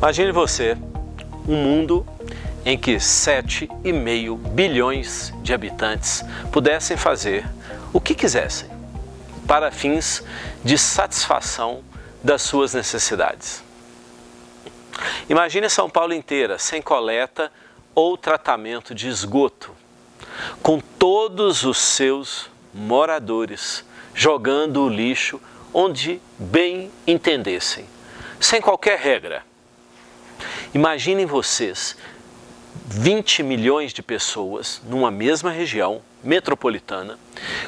Imagine você, um mundo em que 7,5 bilhões de habitantes pudessem fazer o que quisessem para fins de satisfação das suas necessidades. Imagine São Paulo inteira sem coleta ou tratamento de esgoto, com todos os seus moradores jogando o lixo onde bem entendessem, sem qualquer regra. Imaginem vocês 20 milhões de pessoas numa mesma região metropolitana,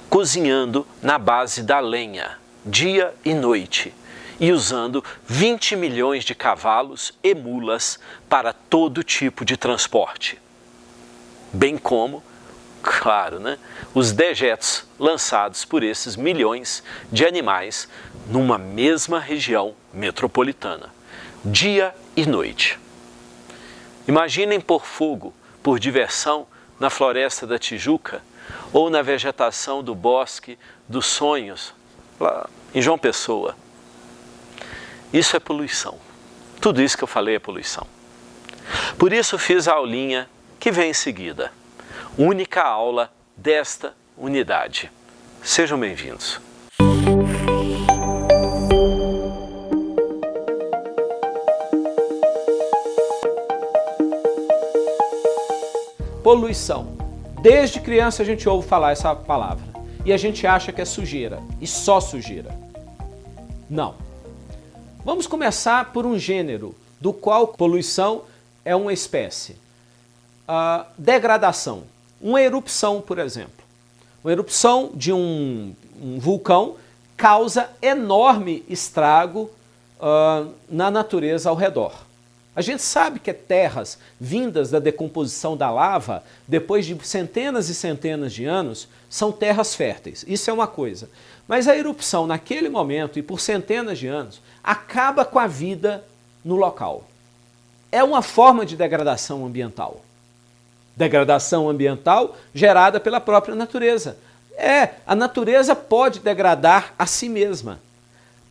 cozinhando na base da lenha, dia e noite, e usando 20 milhões de cavalos e mulas para todo tipo de transporte. Bem como, claro, os dejetos lançados por esses milhões de animais numa mesma região metropolitana, dia e noite. Imaginem pôr fogo por diversão na floresta da Tijuca ou na vegetação do Bosque dos Sonhos, lá em João Pessoa. Isso é poluição. Tudo isso que eu falei é poluição. Por isso fiz a aulinha que vem em seguida. Única aula desta unidade. Sejam bem-vindos. Poluição. Desde criança a gente ouve falar essa palavra e a gente acha que é sujeira e só sujeira. Não. Vamos começar por um gênero do qual poluição é uma espécie. Degradação. Uma erupção, por exemplo. Uma erupção de um vulcão causa enorme estrago na natureza ao redor. A gente sabe que terras vindas da decomposição da lava, depois de centenas e centenas de anos, são terras férteis. Isso é uma coisa. Mas a erupção, naquele momento e por centenas de anos, acaba com a vida no local. É uma forma de degradação ambiental. Degradação ambiental gerada pela própria natureza. A natureza pode degradar a si mesma.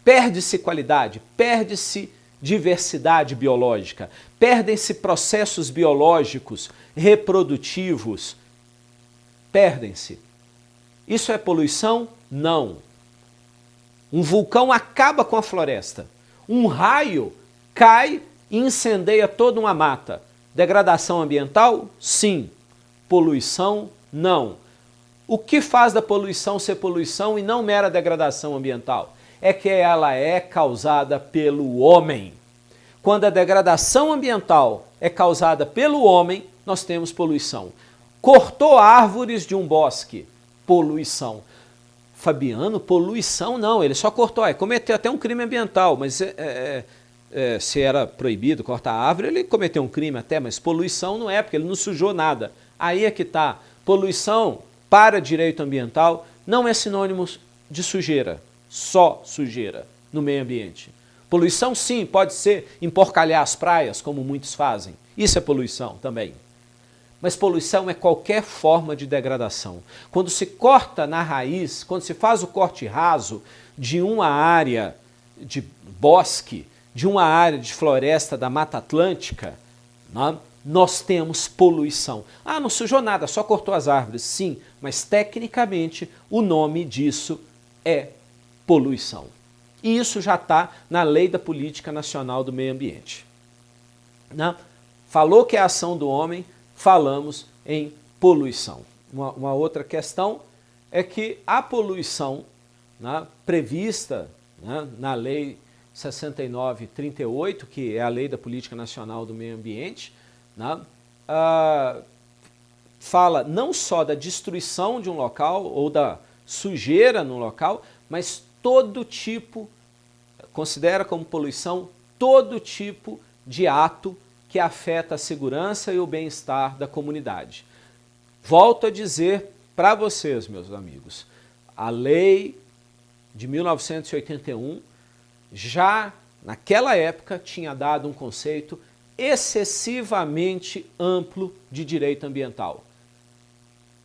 Perde-se qualidade, perde-se diversidade biológica, perdem-se processos biológicos reprodutivos, perdem-se. Isso é poluição? Não. Um vulcão acaba com a floresta. Um raio cai e incendeia toda uma mata. Degradação ambiental? Sim. Poluição? Não. O que faz da poluição ser poluição e não mera degradação ambiental? É que ela é causada pelo homem. Quando a degradação ambiental é causada pelo homem, nós temos poluição. Cortou árvores de um bosque, poluição. Fabiano, poluição não, ele só cortou, cometeu até um crime ambiental, mas se era proibido cortar árvore, ele cometeu um crime até, mas poluição não é, porque ele não sujou nada. Aí é que está. Poluição para direito ambiental não é sinônimo de sujeira. Só sujeira no meio ambiente. Poluição, sim, pode ser emporcalhar as praias, como muitos fazem. Isso é poluição também. Mas poluição é qualquer forma de degradação. Quando se corta na raiz, quando se faz o corte raso de uma área de bosque, de uma área de floresta da Mata Atlântica, nós temos poluição. Não sujou nada, só cortou as árvores. Sim, mas tecnicamente o nome disso é poluição. E isso já está na Lei da Política Nacional do Meio Ambiente. Falou que é a ação do homem, falamos em poluição. Uma outra questão é que a poluição prevista na Lei 69/38, que é a Lei da Política Nacional do Meio Ambiente, fala não só da destruição de um local ou da sujeira no local, mas todo tipo, considera como poluição todo tipo de ato que afeta a segurança e o bem-estar da comunidade. Volto a dizer para vocês, meus amigos, a lei de 1981 já naquela época tinha dado um conceito excessivamente amplo de direito ambiental,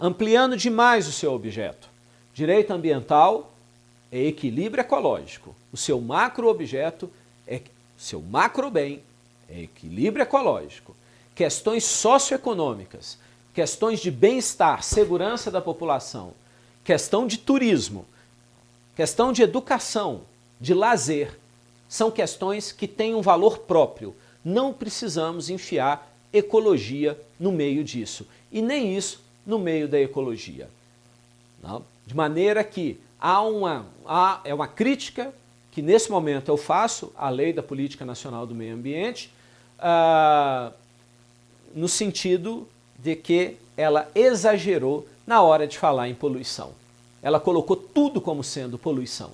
ampliando demais o seu objeto. Direito ambiental é equilíbrio ecológico. O seu macro-objeto, o seu macro-bem é equilíbrio ecológico, questões socioeconômicas, questões de bem-estar, segurança da população, questão de turismo, questão de educação, de lazer, são questões que têm um valor próprio. Não precisamos enfiar ecologia no meio disso, e nem isso no meio da ecologia. Não? De maneira que é uma crítica que nesse momento eu faço à Lei da Política Nacional do Meio Ambiente, no sentido de que ela exagerou na hora de falar em poluição. Ela colocou tudo como sendo poluição.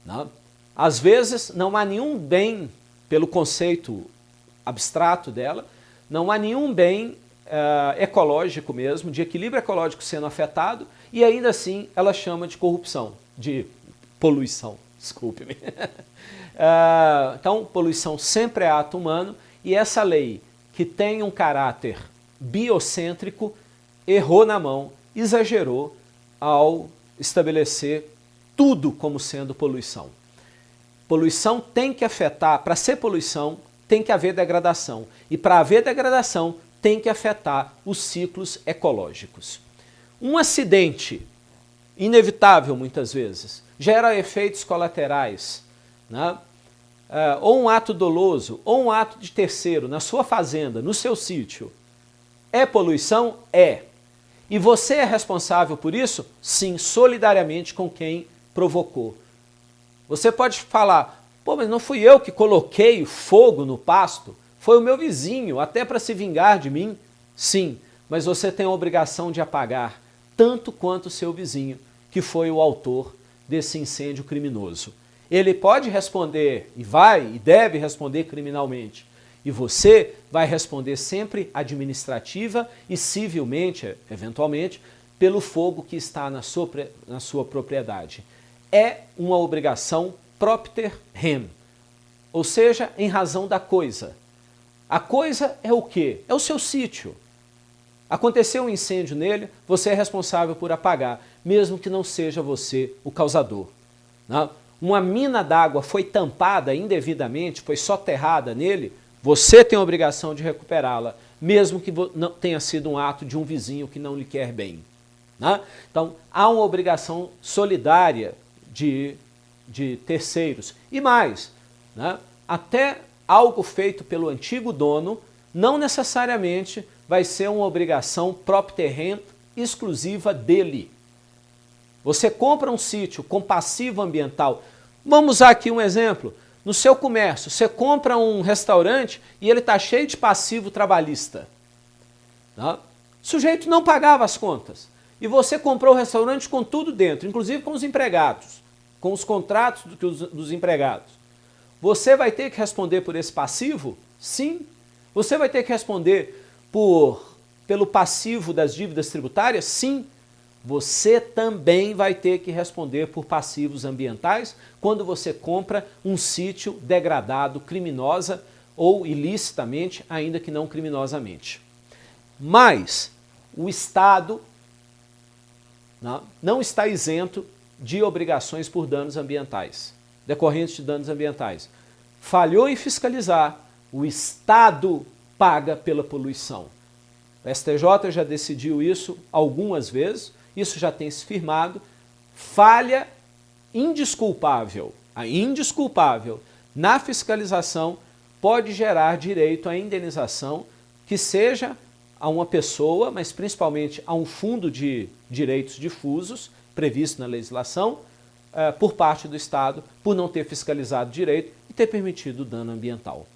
Não? Às vezes não há nenhum bem, pelo conceito abstrato dela, não há nenhum bem ecológico mesmo, de equilíbrio ecológico sendo afetado, e ainda assim ela chama de corrupção, de poluição, desculpe-me. Então, poluição sempre é ato humano, e essa lei, que tem um caráter biocêntrico, errou na mão, exagerou ao estabelecer tudo como sendo poluição. Poluição tem que afetar, para ser poluição, tem que haver degradação. E para haver degradação, tem que afetar os ciclos ecológicos. Um acidente, inevitável muitas vezes, gera efeitos colaterais, né? Ou um ato doloso, ou um ato de terceiro, na sua fazenda, no seu sítio. É poluição? É. E você é responsável por isso? Sim, solidariamente com quem provocou. Você pode falar, pô, mas não fui eu que coloquei fogo no pasto, foi o meu vizinho, até para se vingar de mim. Sim, mas você tem a obrigação de apagar, tanto quanto o seu vizinho, que foi o autor desse incêndio criminoso. Ele pode responder, e vai, e deve responder criminalmente, e você vai responder sempre administrativa e civilmente, eventualmente, pelo fogo que está na sua propriedade. É uma obrigação propter rem, ou seja, em razão da coisa. A coisa é o quê? É o seu sítio. Aconteceu um incêndio nele, você é responsável por apagar, mesmo que não seja você o causador. Não? Uma mina d'água foi tampada indevidamente, foi soterrada nele, você tem a obrigação de recuperá-la, mesmo que não tenha sido um ato de um vizinho que não lhe quer bem. Né? Então, há uma obrigação solidária de terceiros. E mais, né? Até algo feito pelo antigo dono não necessariamente vai ser uma obrigação propter rem exclusiva dele. Você compra um sítio com passivo ambiental. Vamos usar aqui um exemplo. No seu comércio, você compra um restaurante e ele está cheio de passivo trabalhista. Tá? O sujeito não pagava as contas. E você comprou o restaurante com tudo dentro, inclusive com os empregados, com os contratos dos empregados. Você vai ter que responder por esse passivo? Sim. Você vai ter que responder pelo passivo das dívidas tributárias? Sim. Você também vai ter que responder por passivos ambientais quando você compra um sítio degradado criminosa ou ilicitamente, ainda que não criminosamente. Mas o Estado não está isento de obrigações por danos ambientais, decorrentes de danos ambientais. Falhou em fiscalizar, o Estado paga pela poluição. O STJ já decidiu isso algumas vezes, isso já tem se firmado. Falha indesculpável, a indesculpável na fiscalização pode gerar direito à indenização, que seja a uma pessoa, mas principalmente a um fundo de direitos difusos, previsto na legislação, por parte do Estado, por não ter fiscalizado direito e ter permitido o dano ambiental.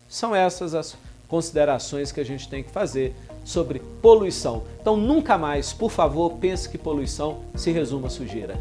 São essas as considerações que a gente tem que fazer sobre poluição. Então nunca mais, por favor, pense que poluição se resume a sujeira.